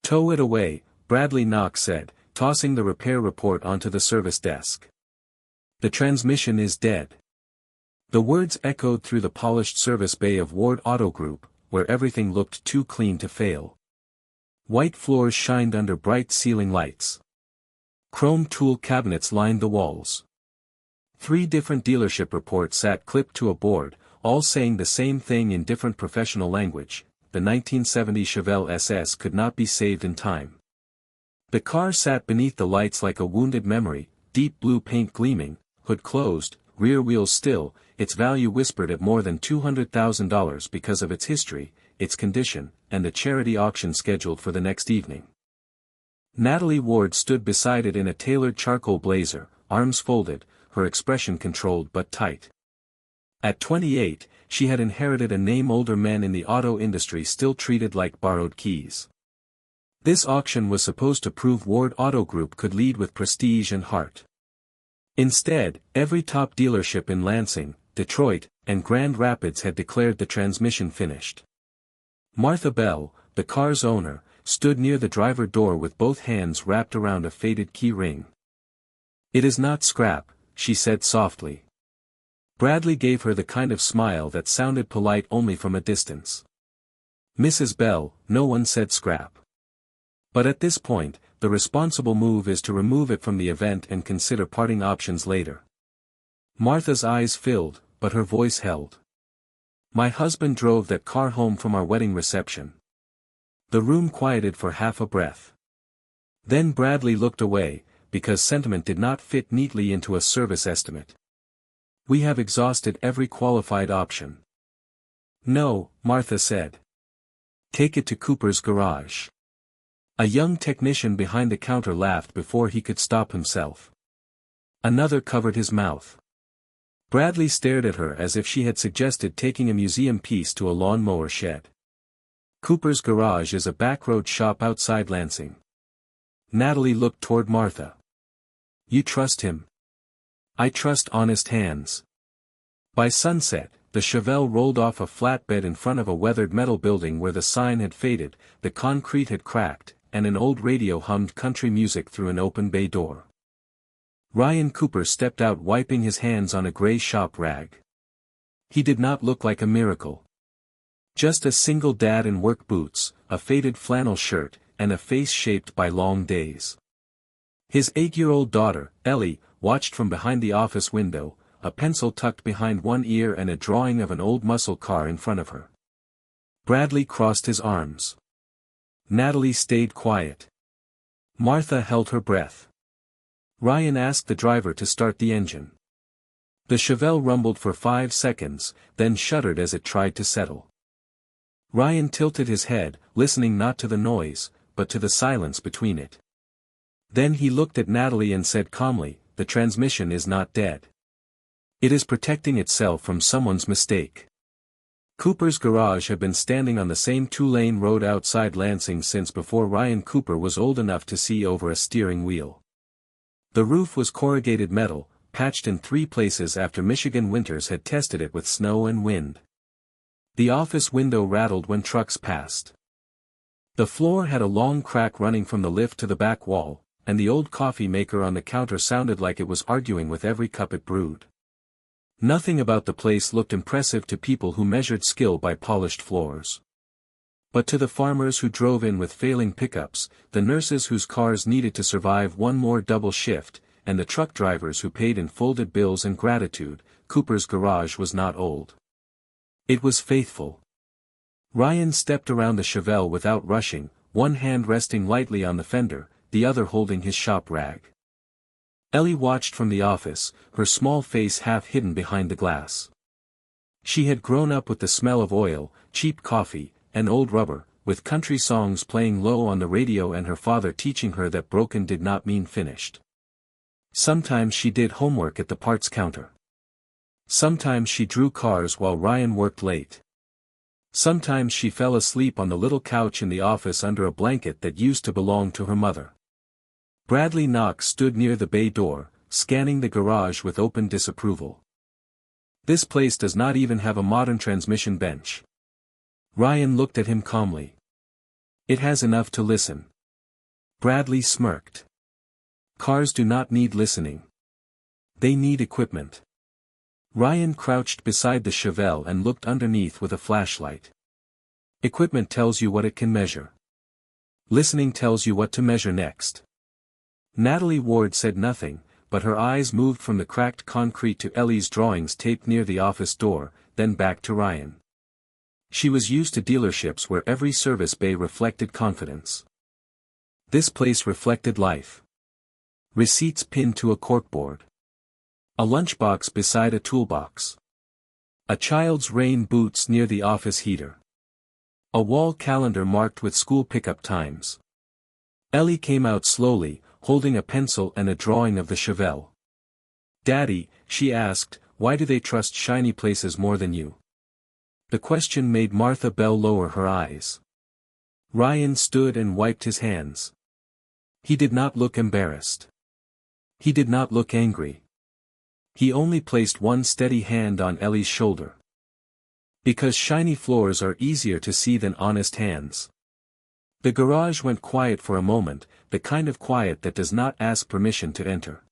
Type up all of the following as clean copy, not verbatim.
Tow it away, Bradley Knox said, tossing the repair report onto the service desk. The transmission is dead. The words echoed through the polished service bay of Ward Auto Group, where everything looked too clean to fail. White floors shined under bright ceiling lights. Chrome tool cabinets lined the walls. 3 different dealership reports sat clipped to a board, all saying the same thing in different professional language: the 1970 Chevelle SS could not be saved in time. The car sat beneath the lights like a wounded memory, deep blue paint gleaming, hood closed, rear wheels still, its value whispered at more than $200,000 because of its history, its condition, and the charity auction scheduled for the next evening. Natalie Ward stood beside it in a tailored charcoal blazer, arms folded, her expression controlled but tight. At 28, she had inherited a name older men in the auto industry still treated like borrowed keys. This auction was supposed to prove Ward Auto Group could lead with prestige and heart. Instead, every top dealership in Lansing, Detroit, and Grand Rapids had declared the transmission finished. Martha Bell, the car's owner, stood near the driver door with both hands wrapped around a faded key ring. "It is not scrap," she said softly. Bradley gave her the kind of smile that sounded polite only from a distance. "Mrs. Bell, no one said scrap. But at this point, the responsible move is to remove it from the event and consider parting options later." Martha's eyes filled, but her voice held. "My husband drove that car home from our wedding reception." The room quieted for half a breath. Then Bradley looked away, because sentiment did not fit neatly into a service estimate. "We have exhausted every qualified option." "No," Martha said. "Take it to Cooper's garage." A young technician behind the counter laughed before he could stop himself. Another covered his mouth. Bradley stared at her as if she had suggested taking a museum piece to a lawn-mower shed. "Cooper's garage is a backroad shop outside Lansing." Natalie looked toward Martha. "You trust him?" "I trust honest hands." By sunset, the Chevelle rolled off a flatbed in front of a weathered metal building where the sign had faded, the concrete had cracked, and an old radio hummed country music through an open bay door. Ryan Cooper stepped out wiping his hands on a gray shop rag. He did not look like a miracle. Just a single dad in work boots, a faded flannel shirt, and a face shaped by long days. His 8-year-old daughter, Ellie, watched from behind the office window, a pencil tucked behind one ear and a drawing of an old muscle car in front of her. Bradley crossed his arms. Natalie stayed quiet. Martha held her breath. Ryan asked the driver to start the engine. The Chevelle rumbled for 5 seconds, then shuddered as it tried to settle. Ryan tilted his head, listening not to the noise, but to the silence between it. Then he looked at Natalie and said calmly, "The transmission is not dead. It is protecting itself from someone's mistake." Cooper's garage had been standing on the same 2-lane road outside Lansing since before Ryan Cooper was old enough to see over a steering wheel. The roof was corrugated metal, patched in 3 places after Michigan winters had tested it with snow and wind. The office window rattled when trucks passed. The floor had a long crack running from the lift to the back wall, and the old coffee maker on the counter sounded like it was arguing with every cup it brewed. Nothing about the place looked impressive to people who measured skill by polished floors. But to the farmers who drove in with failing pickups, the nurses whose cars needed to survive one more double shift, and the truck drivers who paid in folded bills and gratitude, Cooper's garage was not old. It was faithful. Ryan stepped around the Chevelle without rushing, one hand resting lightly on the fender, the other holding his shop rag. Ellie watched from the office, her small face half hidden behind the glass. She had grown up with the smell of oil, cheap coffee, and old rubber, with country songs playing low on the radio and her father teaching her that broken did not mean finished. Sometimes she did homework at the parts counter. Sometimes she drew cars while Ryan worked late. Sometimes she fell asleep on the little couch in the office under a blanket that used to belong to her mother. Bradley Knox stood near the bay door, scanning the garage with open disapproval. "This place does not even have a modern transmission bench." Ryan looked at him calmly. "It has enough to listen." Bradley smirked. Cars do not need listening. They need equipment. Ryan crouched beside the Chevelle and looked underneath with a flashlight. Equipment tells you what it can measure. Listening tells you what to measure next. Natalie Ward said nothing, but her eyes moved from the cracked concrete to Ellie's drawings taped near the office door, then back to Ryan. She was used to dealerships where every service bay reflected confidence. This place reflected life. Receipts pinned to a corkboard. A lunchbox beside a toolbox. A child's rain boots near the office heater. A wall calendar marked with school pickup times. Ellie came out slowly, holding a pencil and a drawing of the Chevelle. "Daddy," she asked, "why do they trust shiny places more than you?" The question made Martha Bell lower her eyes. Ryan stood and wiped his hands. He did not look embarrassed. He did not look angry. He only placed one steady hand on Ellie's shoulder. Because shiny floors are easier to see than honest hands. The garage went quiet for a moment, the kind of quiet that does not ask permission to enter.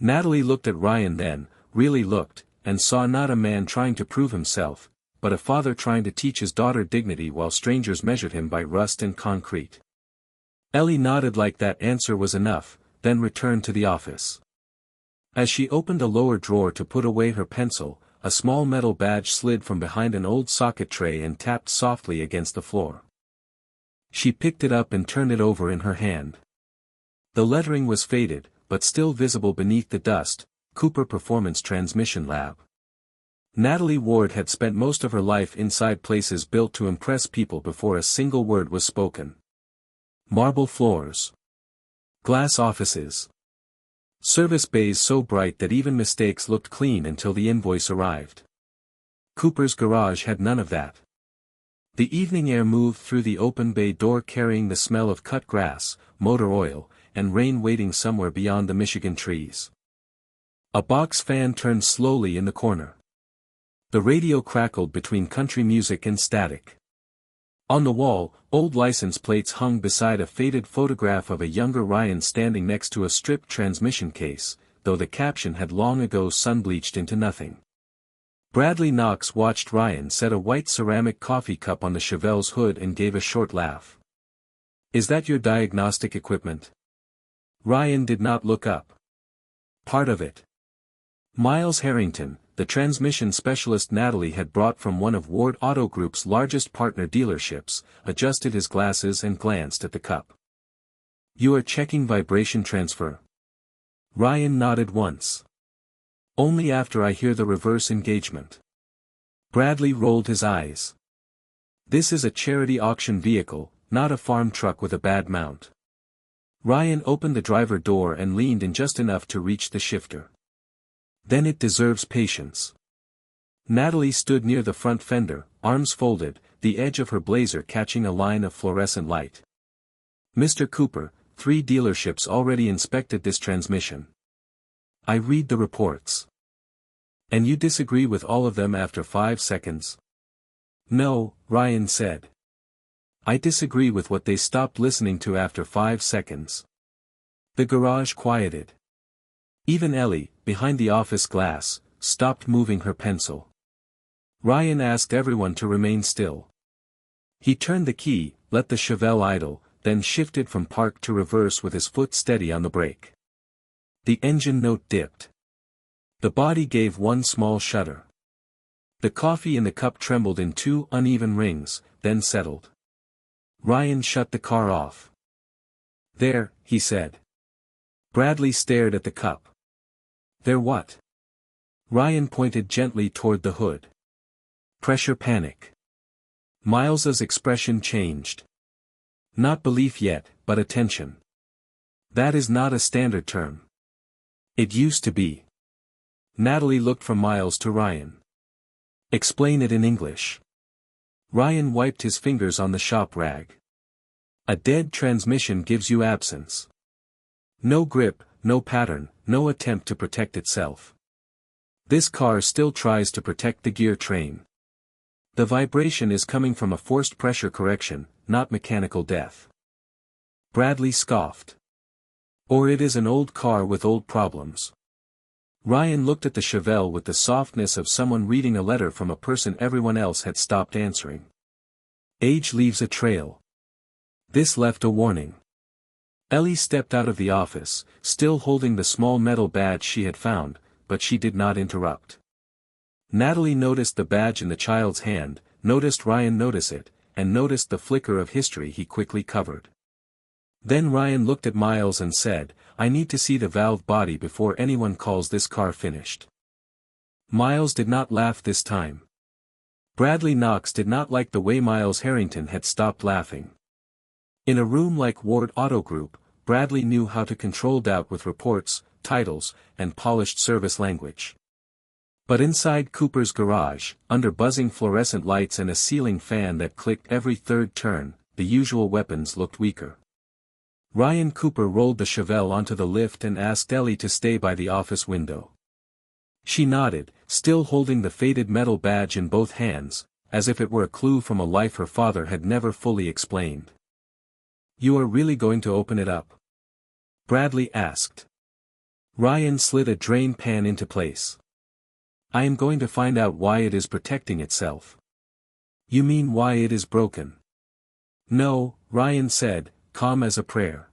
Natalie looked at Ryan then, really looked, and saw not a man trying to prove himself, but a father trying to teach his daughter dignity while strangers measured him by rust and concrete. Ellie nodded like that answer was enough, then returned to the office. As she opened a lower drawer to put away her pencil, a small metal badge slid from behind an old socket tray and tapped softly against the floor. She picked it up and turned it over in her hand. The lettering was faded, but still visible beneath the dust, Cooper Performance Transmission Lab. Natalie Ward had spent most of her life inside places built to impress people before a single word was spoken. Marble floors. Glass offices. Service bays so bright that even mistakes looked clean until the invoice arrived. Cooper's garage had none of that. The evening air moved through the open bay door carrying the smell of cut grass, motor oil, and rain waiting somewhere beyond the Michigan trees. A box fan turned slowly in the corner. The radio crackled between country music and static. On the wall, old license plates hung beside a faded photograph of a younger Ryan standing next to a stripped transmission case, though the caption had long ago sun-bleached into nothing. Bradley Knox watched Ryan set a white ceramic coffee cup on the Chevelle's hood and gave a short laugh. "Is that your diagnostic equipment?" Ryan did not look up. "Part of it." Miles Harrington, the transmission specialist Natalie had brought from one of Ward Auto Group's largest partner dealerships, adjusted his glasses and glanced at the cup. "You are checking vibration transfer?" Ryan nodded once. "Only after I hear the reverse engagement." Bradley rolled his eyes. "This is a charity auction vehicle, not a farm truck with a bad mount." Ryan opened the driver door and leaned in just enough to reach the shifter. "Then it deserves patience." Natalie stood near the front fender, arms folded, the edge of her blazer catching a line of fluorescent light. "Mr. Cooper, 3 dealerships already inspected this transmission. I read the reports. And you disagree with all of them after 5 seconds?" "No," Ryan said. "I disagree with what they stopped listening to after 5 seconds." The garage quieted. Even Ellie, behind the office glass, stopped moving her pencil. Ryan asked everyone to remain still. He turned the key, let the Chevelle idle, then shifted from park to reverse with his foot steady on the brake. The engine note dipped. The body gave one small shudder. The coffee in the cup trembled in 2 uneven rings, then settled. Ryan shut the car off. "There," he said. Bradley stared at the cup. "There what?" Ryan pointed gently toward the hood. "Pressure panic." Miles's expression changed. "Not belief yet, but attention. That is not a standard term. It used to be." Natalie looked from Miles to Ryan. "Explain it in English." Ryan wiped his fingers on the shop rag. "A dead transmission gives you absence. No grip, no pattern, no attempt to protect itself. This car still tries to protect the gear train. The vibration is coming from a forced pressure correction, not mechanical death." Bradley scoffed. Or it is an old car with old problems. Ryan looked at the Chevelle with the softness of someone reading a letter from a person everyone else had stopped answering. Age leaves a trail. This left a warning. Ellie stepped out of the office, still holding the small metal badge she had found, but she did not interrupt. Natalie noticed the badge in the child's hand, noticed Ryan notice it, and noticed the flicker of history he quickly covered. Then Ryan looked at Miles and said, "I need to see the valve body before anyone calls this car finished." Miles did not laugh this time. Bradley Knox did not like the way Miles Harrington had stopped laughing. In a room like Ward Auto Group, Bradley knew how to control doubt with reports, titles, and polished service language. But inside Cooper's garage, under buzzing fluorescent lights and a ceiling fan that clicked every third turn, the usual weapons looked weaker. Ryan Cooper rolled the Chevelle onto the lift and asked Ellie to stay by the office window. She nodded, still holding the faded metal badge in both hands, as if it were a clue from a life her father had never fully explained. "You are really going to open it up?" Bradley asked. Ryan slid a drain pan into place. "I am going to find out why it is protecting itself." "You mean why it is broken?" "No," Ryan said, calm as a prayer.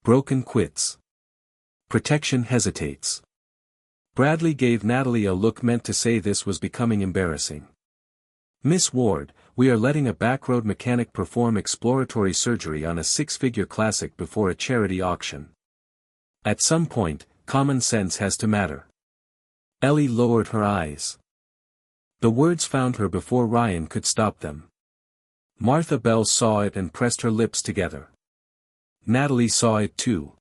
"Broken quits. Protection hesitates." Bradley gave Natalie a look meant to say this was becoming embarrassing. "Miss Ward, we are letting a backroad mechanic perform exploratory surgery on a six-figure classic before a charity auction. At some point, common sense has to matter." Ellie lowered her eyes. The words found her before Ryan could stop them. Martha Bell saw it and pressed her lips together. Natalie saw it too.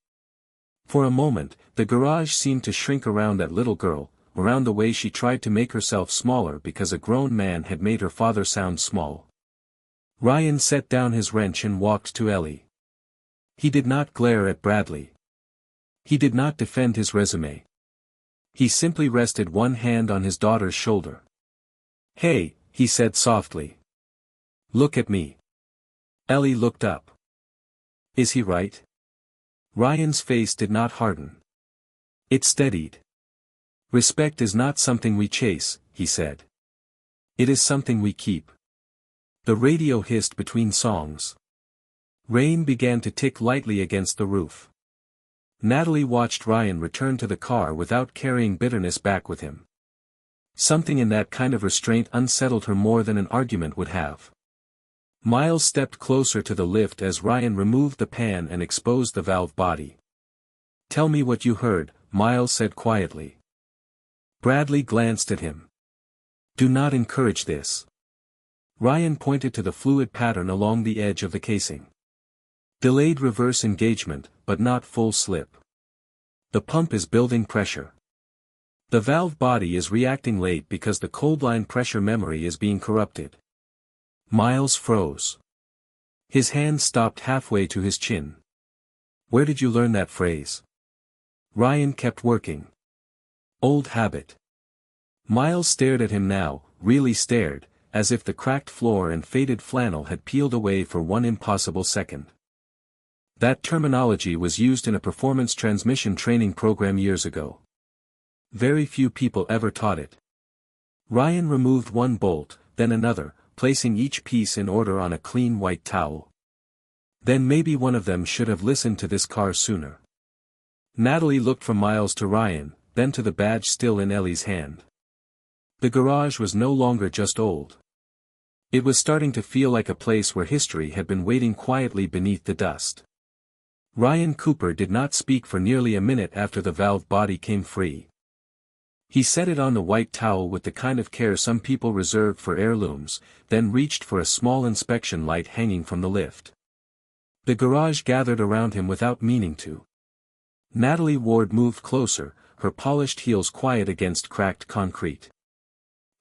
For a moment, the garage seemed to shrink around that little girl, around the way she tried to make herself smaller because a grown man had made her father sound small. Ryan set down his wrench and walked to Ellie. He did not glare at Bradley. He did not defend his resume. He simply rested one hand on his daughter's shoulder. "Hey," he said softly. "Look at me." Ellie looked up. "Is he right?" Ryan's face did not harden. It steadied. "Respect is not something we chase," he said. "It is something we keep." The radio hissed between songs. Rain began to tick lightly against the roof. Natalie watched Ryan return to the car without carrying bitterness back with him. Something in that kind of restraint unsettled her more than an argument would have. Miles stepped closer to the lift as Ryan removed the pan and exposed the valve body. "Tell me what you heard," Miles said quietly. Bradley glanced at him. "Do not encourage this." Ryan pointed to the fluid pattern along the edge of the casing. "Delayed reverse engagement, but not full slip. The pump is building pressure. The valve body is reacting late because the cold line pressure memory is being corrupted." Miles froze. His hand stopped halfway to his chin. "Where did you learn that phrase?" Ryan kept working. "Old habit." Miles stared at him now, really stared, as if the cracked floor and faded flannel had peeled away for one impossible second. That terminology was used in a performance transmission training program years ago. Very few people ever taught it. Ryan removed one bolt, then another, placing each piece in order on a clean white towel. Then maybe one of them should have listened to this car sooner. Natalie looked from Miles to Ryan, then to the badge still in Ellie's hand. The garage was no longer just old. It was starting to feel like a place where history had been waiting quietly beneath the dust. Ryan Cooper did not speak for nearly a minute after the valve body came free. He set it on the white towel with the kind of care some people reserve for heirlooms, then reached for a small inspection light hanging from the lift. The garage gathered around him without meaning to. Natalie Ward moved closer, her polished heels quiet against cracked concrete.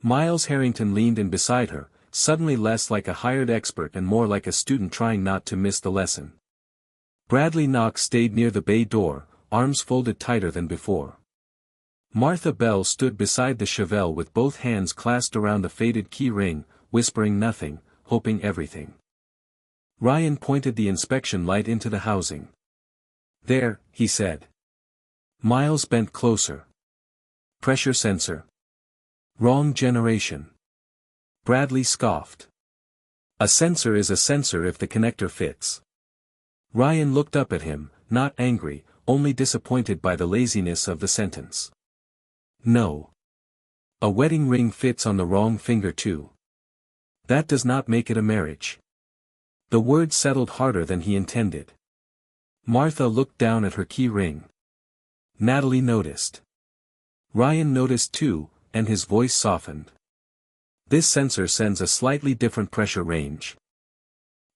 Miles Harrington leaned in beside her, suddenly less like a hired expert and more like a student trying not to miss the lesson. Bradley Knox stayed near the bay door, arms folded tighter than before. Martha Bell stood beside the Chevelle with both hands clasped around the faded key ring, whispering nothing, hoping everything. Ryan pointed the inspection light into the housing. There, he said. Miles bent closer. Pressure sensor. Wrong generation. Bradley scoffed. A sensor is a sensor if the connector fits. Ryan looked up at him, not angry, only disappointed by the laziness of the sentence. No. A wedding ring fits on the wrong finger too. That does not make it a marriage. The word settled harder than he intended. Martha looked down at her key ring. Natalie noticed. Ryan noticed too, and his voice softened. This sensor sends a slightly different pressure range.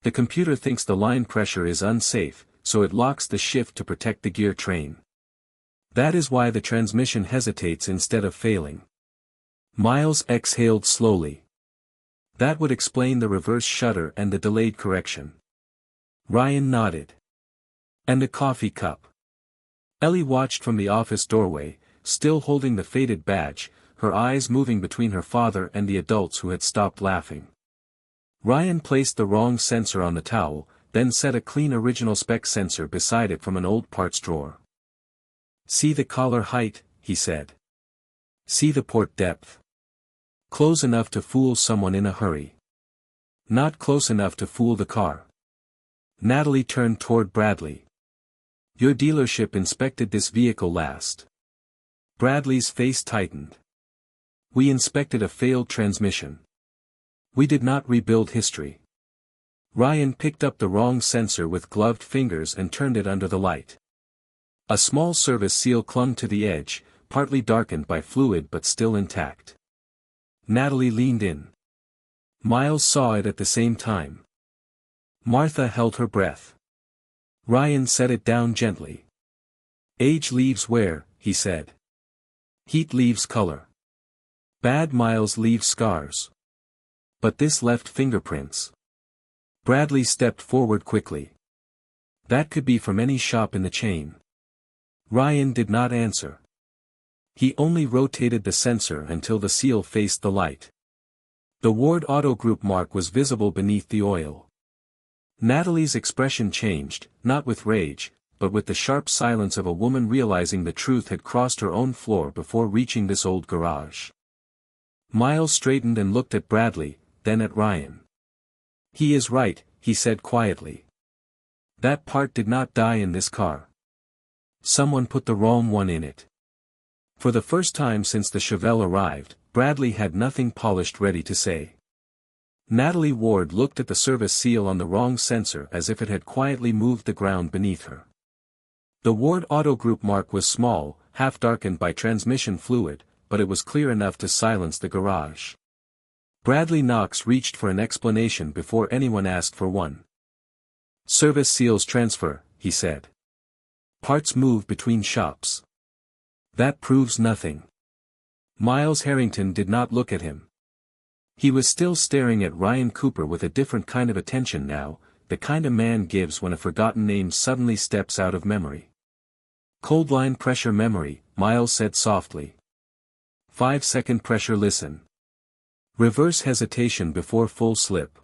The computer thinks the line pressure is unsafe, so it locks the shift to protect the gear train. That is why the transmission hesitates instead of failing. Miles exhaled slowly. That would explain the reverse shutter and the delayed correction. Ryan nodded. And a coffee cup. Ellie watched from the office doorway, still holding the faded badge, her eyes moving between her father and the adults who had stopped laughing. Ryan placed the wrong sensor on the towel, then set a clean original spec sensor beside it from an old parts drawer. See the collar height, he said. See the port depth. Close enough to fool someone in a hurry. Not close enough to fool the car. Natalie turned toward Bradley. Your dealership inspected this vehicle last. Bradley's face tightened. We inspected a failed transmission. We did not rebuild history. Ryan picked up the wrong sensor with gloved fingers and turned it under the light. A small service seal clung to the edge, partly darkened by fluid but still intact. Natalie leaned in. Miles saw it at the same time. Martha held her breath. Ryan set it down gently. Age leaves wear, he said. Heat leaves color. Bad miles leave scars. But this left fingerprints. Bradley stepped forward quickly. That could be from any shop in the chain. Ryan did not answer. He only rotated the sensor until the seal faced the light. The Ward Auto Group mark was visible beneath the oil. Natalie's expression changed, not with rage, but with the sharp silence of a woman realizing the truth had crossed her own floor before reaching this old garage. Miles straightened and looked at Bradley, then at Ryan. He is right, he said quietly. That part did not die in this car. Someone put the wrong one in it. For the first time since the Chevelle arrived, Bradley had nothing polished ready to say. Natalie Ward looked at the service seal on the wrong sensor as if it had quietly moved the ground beneath her. The Ward Auto Group mark was small, half darkened by transmission fluid, but it was clear enough to silence the garage. Bradley Knox reached for an explanation before anyone asked for one. Service seals transfer, he said. Parts move between shops. That proves nothing. Miles Harrington did not look at him. He was still staring at Ryan Cooper with a different kind of attention now, the kind a man gives when a forgotten name suddenly steps out of memory. Cold line pressure memory, Miles said softly. 5-second pressure listen. Reverse hesitation before full slip.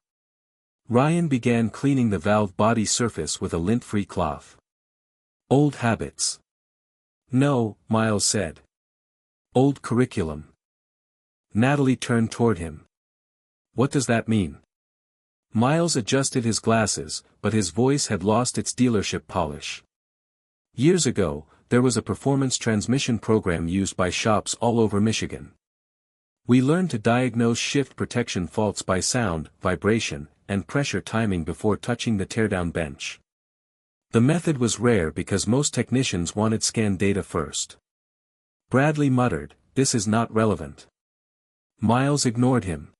Ryan began cleaning the valve body surface with a lint-free cloth. Old habits. No, Miles said. Old curriculum. Natalie turned toward him. What does that mean? Miles adjusted his glasses, but his voice had lost its dealership polish. Years ago, there was a performance transmission program used by shops all over Michigan. We learned to diagnose shift protection faults by sound, vibration, and pressure timing before touching the teardown bench. The method was rare because most technicians wanted scan data first. Bradley muttered, "This is not relevant." Miles ignored him.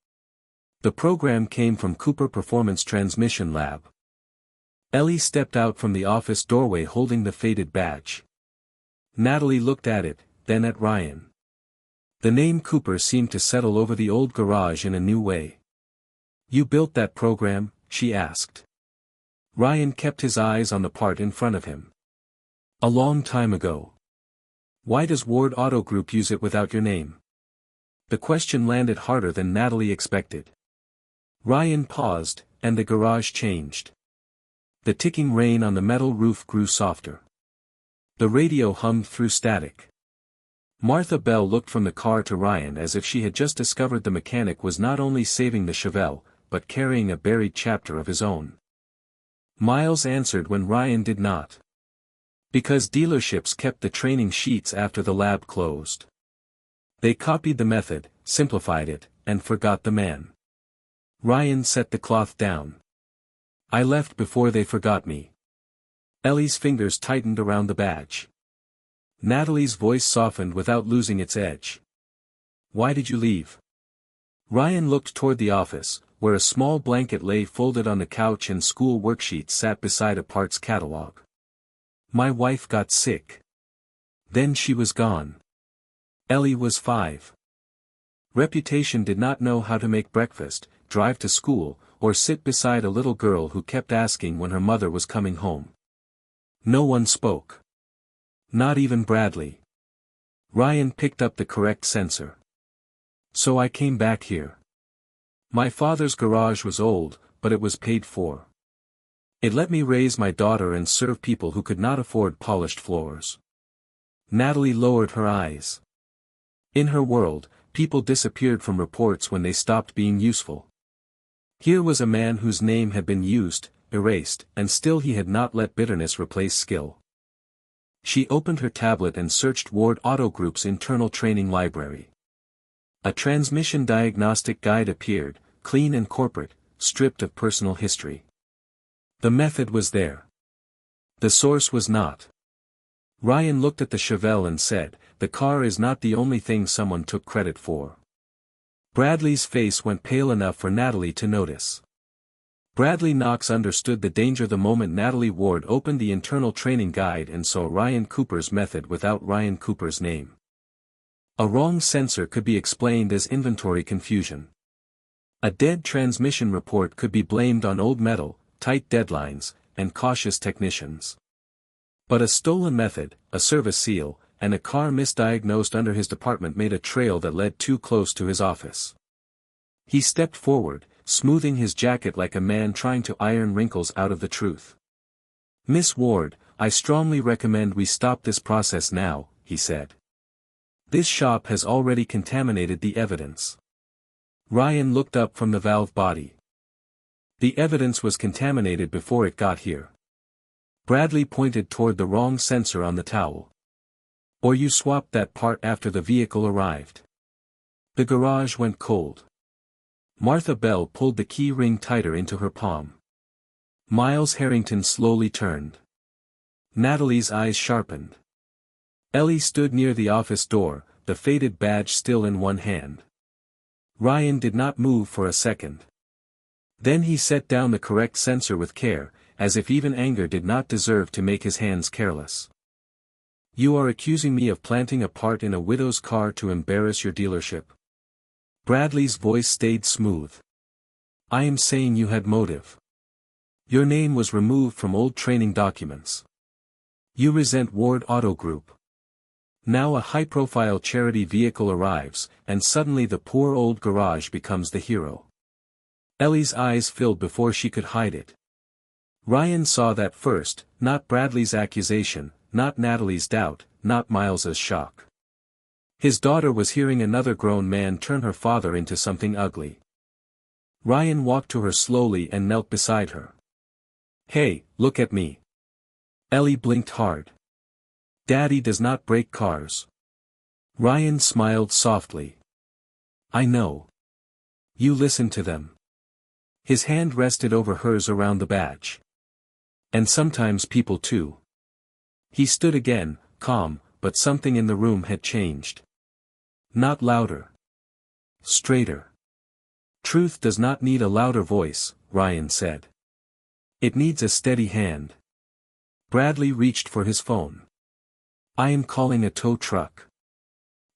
The program came from Cooper Performance Transmission Lab. Ellie stepped out from the office doorway holding the faded badge. Natalie looked at it, then at Ryan. The name Cooper seemed to settle over the old garage in a new way. You built that program? She asked. Ryan kept his eyes on the part in front of him. A long time ago. Why does Ward Auto Group use it without your name? The question landed harder than Natalie expected. Ryan paused, and the garage changed. The ticking rain on the metal roof grew softer. The radio hummed through static. Martha Bell looked from the car to Ryan as if she had just discovered the mechanic was not only saving the Chevelle, but carrying a buried chapter of his own. Miles answered when Ryan did not. Because dealerships kept the training sheets after the lab closed. They copied the method, simplified it, and forgot the man. Ryan set the cloth down. I left before they forgot me. Ellie's fingers tightened around the badge. Natalie's voice softened without losing its edge. Why did you leave? Ryan looked toward the office, where a small blanket lay folded on the couch and school worksheets sat beside a parts catalog. My wife got sick. Then she was gone. Ellie was 5. Reputation did not know how to make breakfast, drive to school, or sit beside a little girl who kept asking when her mother was coming home. No one spoke. Not even Bradley. Ryan picked up the correct sensor. So I came back here. My father's garage was old, but it was paid for. It let me raise my daughter and serve people who could not afford polished floors. Natalie lowered her eyes. In her world, people disappeared from reports when they stopped being useful. Here was a man whose name had been used, erased, and still he had not let bitterness replace skill. She opened her tablet and searched Ward Auto Group's internal training library. A transmission diagnostic guide appeared, clean and corporate, stripped of personal history. The method was there. The source was not. Ryan looked at the Chevelle and said, the car is not the only thing someone took credit for. Bradley's face went pale enough for Natalie to notice. Bradley Knox understood the danger the moment Natalie Ward opened the internal training guide and saw Ryan Cooper's method without Ryan Cooper's name. A wrong sensor could be explained as inventory confusion. A dead transmission report could be blamed on old metal, tight deadlines, and cautious technicians. But a stolen method, a service seal, and a car misdiagnosed under his department made a trail that led too close to his office. He stepped forward, smoothing his jacket like a man trying to iron wrinkles out of the truth. Miss Ward, I strongly recommend we stop this process now, he said. This shop has already contaminated the evidence. Ryan looked up from the valve body. The evidence was contaminated before it got here. Bradley pointed toward the wrong sensor on the towel. Or you swapped that part after the vehicle arrived. The garage went cold. Martha Bell pulled the key ring tighter into her palm. Miles Harrington slowly turned. Natalie's eyes sharpened. Ellie stood near the office door, the faded badge still in one hand. Ryan did not move for a second. Then he set down the correct sensor with care, as if even anger did not deserve to make his hands careless. You are accusing me of planting a part in a widow's car to embarrass your dealership. Bradley's voice stayed smooth. I am saying you had motive. Your name was removed from old training documents. You resent Ward Auto Group. Now a high-profile charity vehicle arrives, and suddenly the poor old garage becomes the hero. Ellie's eyes filled before she could hide it. Ryan saw that first, not Bradley's accusation, not Natalie's doubt, not Miles's shock. His daughter was hearing another grown man turn her father into something ugly. Ryan walked to her slowly and knelt beside her. Hey, look at me. Ellie blinked hard. Daddy does not break cars. Ryan smiled softly. I know. You listen to them. His hand rested over hers around the badge. And sometimes people too. He stood again, calm, but something in the room had changed. Not louder. Straighter. Truth does not need a louder voice, Ryan said. It needs a steady hand. Bradley reached for his phone. I am calling a tow truck.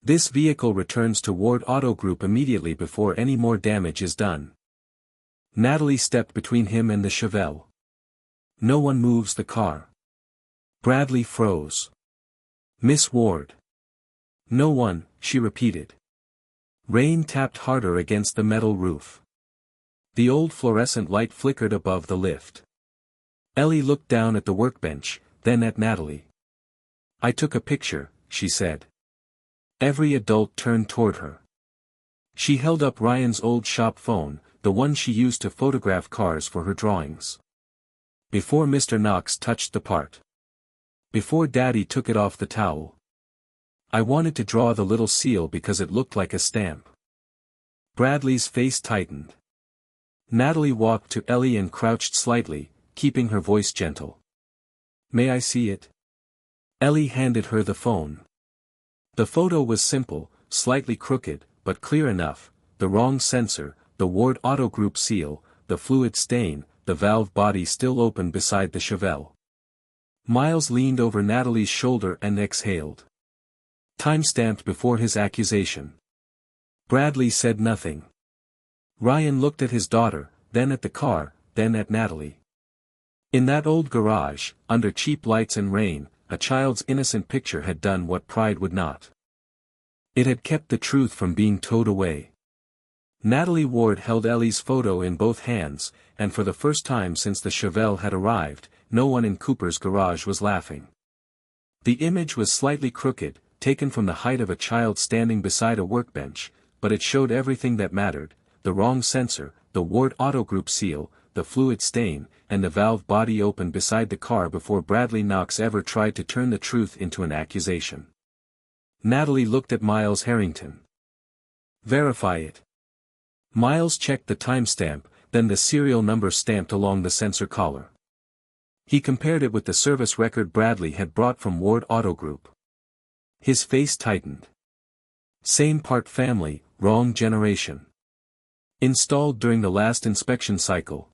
This vehicle returns to Ward Auto Group immediately before any more damage is done. Natalie stepped between him and the Chevelle. No one moves the car. Bradley froze. Miss Ward. No one, she repeated. Rain tapped harder against the metal roof. The old fluorescent light flickered above the lift. Ellie looked down at the workbench, then at Natalie. "I took a picture," she said. Every adult turned toward her. She held up Ryan's old shop phone, the one she used to photograph cars for her drawings. "Before Mr. Knox touched the part. Before Daddy took it off the towel. I wanted to draw the little seal because it looked like a stamp." Bradley's face tightened. Natalie walked to Ellie and crouched slightly, keeping her voice gentle. "May I see it?" Ellie handed her the phone. The photo was simple, slightly crooked, but clear enough: the wrong sensor, the Ward Auto Group seal, the fluid stain, the valve body still open beside the Chevelle. Miles leaned over Natalie's shoulder and exhaled. Timestamped before his accusation. Bradley said nothing. Ryan looked at his daughter, then at the car, then at Natalie. In that old garage, under cheap lights and rain, a child's innocent picture had done what pride would not. It had kept the truth from being towed away. Natalie Ward held Ellie's photo in both hands, and for the first time since the Chevelle had arrived, no one in Cooper's garage was laughing. The image was slightly crooked, taken from the height of a child standing beside a workbench, but it showed everything that mattered: the wrong sensor, the Ward Auto Group seal, the fluid stain, and the valve body open beside the car before Bradley Knox ever tried to turn the truth into an accusation. Natalie looked at Miles Harrington. "Verify it." Miles checked the timestamp, then the serial number stamped along the sensor collar. He compared it with the service record Bradley had brought from Ward Auto Group. His face tightened. Same part family, wrong generation. Installed during the last inspection cycle.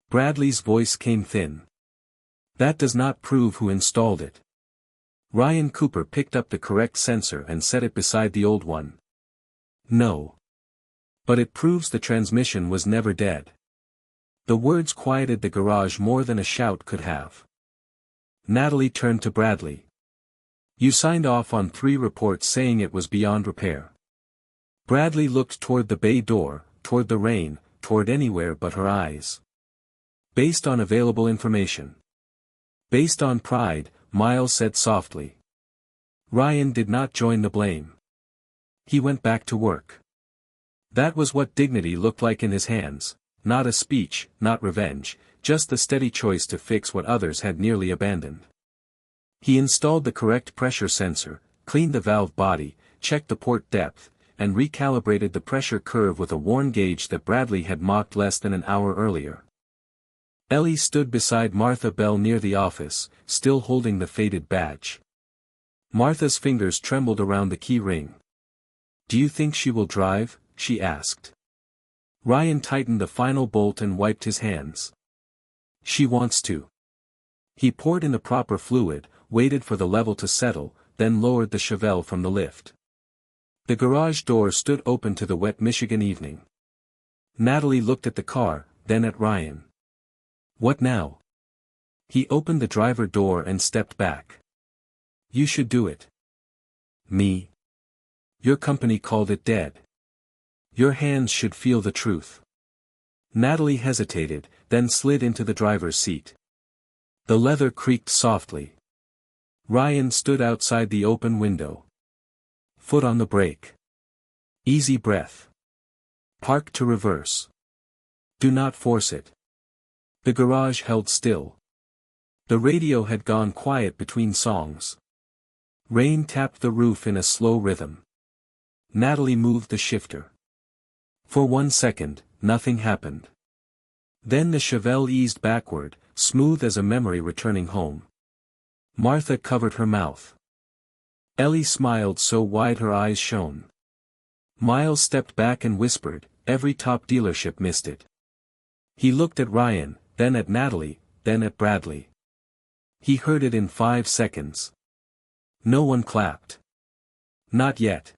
Bradley's voice came thin. "That does not prove who installed it." Ryan Cooper picked up the correct sensor and set it beside the old one. "No. But it proves the transmission was never dead." The words quieted the garage more than a shout could have. Natalie turned to Bradley. "You signed off on 3 reports saying it was beyond repair." Bradley looked toward the bay door, toward the rain, toward anywhere but her eyes. "Based on available information." "Based on pride," Miles said softly. Ryan did not join the blame. He went back to work. That was what dignity looked like in his hands: not a speech, not revenge, just the steady choice to fix what others had nearly abandoned. He installed the correct pressure sensor, cleaned the valve body, checked the port depth, and recalibrated the pressure curve with a worn gauge that Bradley had mocked less than an hour earlier. Ellie stood beside Martha Bell near the office, still holding the faded badge. Martha's fingers trembled around the key ring. "Do you think she will drive?" she asked. Ryan tightened the final bolt and wiped his hands. "She wants to." He poured in the proper fluid, waited for the level to settle, then lowered the Chevelle from the lift. The garage door stood open to the wet Michigan evening. Natalie looked at the car, then at Ryan. "What now?" He opened the driver door and stepped back. "You should do it." "Me? Your company called it dead. Your hands should feel the truth." Natalie hesitated, then slid into the driver's seat. The leather creaked softly. Ryan stood outside the open window. Foot on the brake. Easy breath. Park to reverse. Do not force it. The garage held still. The radio had gone quiet between songs. Rain tapped the roof in a slow rhythm. Natalie moved the shifter. For 1 second, nothing happened. Then the Chevelle eased backward, smooth as a memory returning home. Martha covered her mouth. Ellie smiled so wide her eyes shone. Miles stepped back and whispered, "Every top dealership missed it." He looked at Ryan, then at Natalie, then at Bradley. He heard it in 5 seconds. No one clapped. Not yet.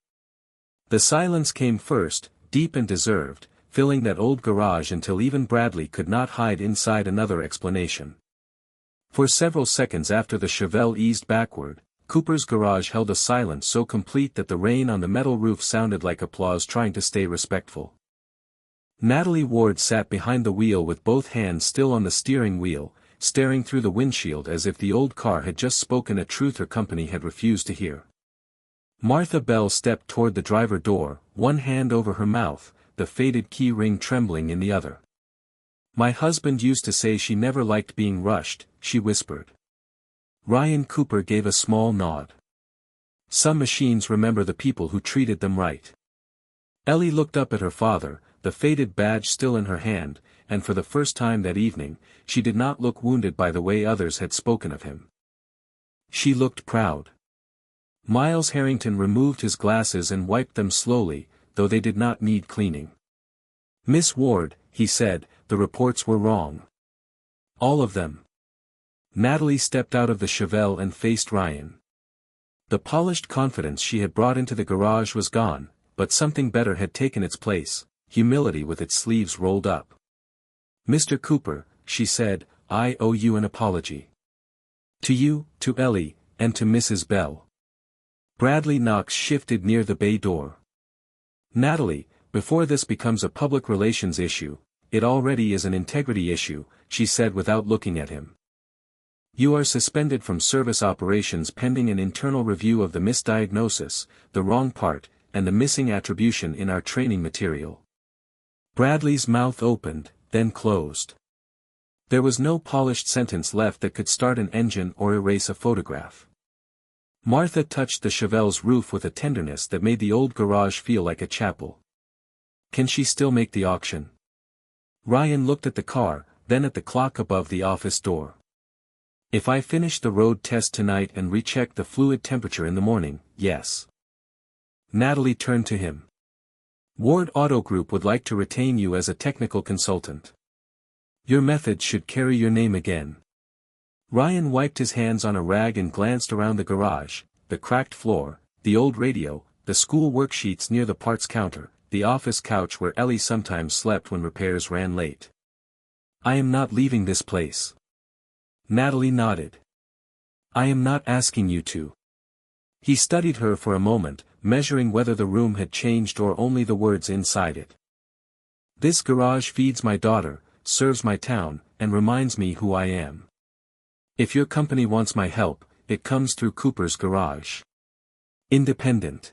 The silence came first, deep and deserved, filling that old garage until even Bradley could not hide inside another explanation. For several seconds after the Chevelle eased backward, Cooper's garage held a silence so complete that the rain on the metal roof sounded like applause trying to stay respectful. Natalie Ward sat behind the wheel with both hands still on the steering wheel, staring through the windshield as if the old car had just spoken a truth her company had refused to hear. Martha Bell stepped toward the driver door, one hand over her mouth, the faded key ring trembling in the other. "My husband used to say she never liked being rushed," she whispered. Ryan Cooper gave a small nod. "Some machines remember the people who treated them right." Ellie looked up at her father, the faded badge still in her hand, and for the first time that evening, she did not look wounded by the way others had spoken of him. She looked proud. Miles Harrington removed his glasses and wiped them slowly, though they did not need cleaning. "Miss Ward," he said, "the reports were wrong. All of them." Natalie stepped out of the Chevelle and faced Ryan. The polished confidence she had brought into the garage was gone, but something better had taken its place, humility with its sleeves rolled up. "Mr. Cooper," she said, "I owe you an apology. To you, to Ellie, and to Mrs. Bell." Bradley Knox shifted near the bay door. "Natalie, before this becomes a public relations issue, it already is an integrity issue," she said without looking at him. "You are suspended from service operations pending an internal review of the misdiagnosis, the wrong part, and the missing attribution in our training material." Bradley's mouth opened, then closed. There was no polished sentence left that could start an engine or erase a photograph. Martha touched the Chevelle's roof with a tenderness that made the old garage feel like a chapel. "Can she still make the auction?" Ryan looked at the car, then at the clock above the office door. "If I finish the road test tonight and recheck the fluid temperature in the morning, yes." Natalie turned to him. "Ward Auto Group would like to retain you as a technical consultant. Your methods should carry your name again." Ryan wiped his hands on a rag and glanced around the garage, the cracked floor, the old radio, the school worksheets near the parts counter, the office couch where Ellie sometimes slept when repairs ran late. "I am not leaving this place." Natalie nodded. "I am not asking you to." He studied her for a moment, measuring whether the room had changed or only the words inside it. "This garage feeds my daughter, serves my town, and reminds me who I am. If your company wants my help, it comes through Cooper's garage. Independent.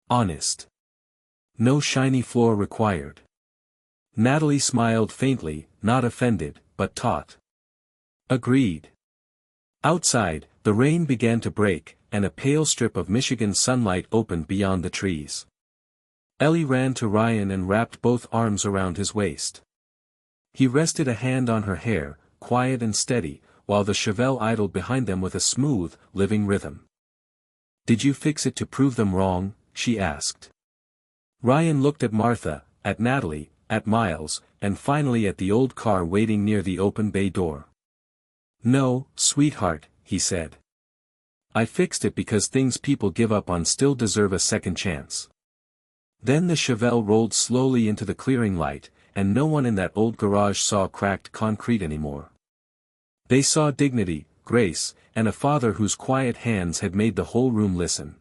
Honest. No shiny floor required." Natalie smiled faintly, not offended, but taut. "Agreed." Outside, the rain began to break, and a pale strip of Michigan sunlight opened beyond the trees. Ellie ran to Ryan and wrapped both arms around his waist. He rested a hand on her hair, quiet and steady, while the Chevelle idled behind them with a smooth, living rhythm. "Did you fix it to prove them wrong?" she asked. Ryan looked at Martha, at Natalie, at Miles, and finally at the old car waiting near the open bay door. "No, sweetheart," he said. "I fixed it because things people give up on still deserve a second chance." Then the Chevelle rolled slowly into the clearing light, and no one in that old garage saw cracked concrete anymore. They saw dignity, grace, and a father whose quiet hands had made the whole room listen.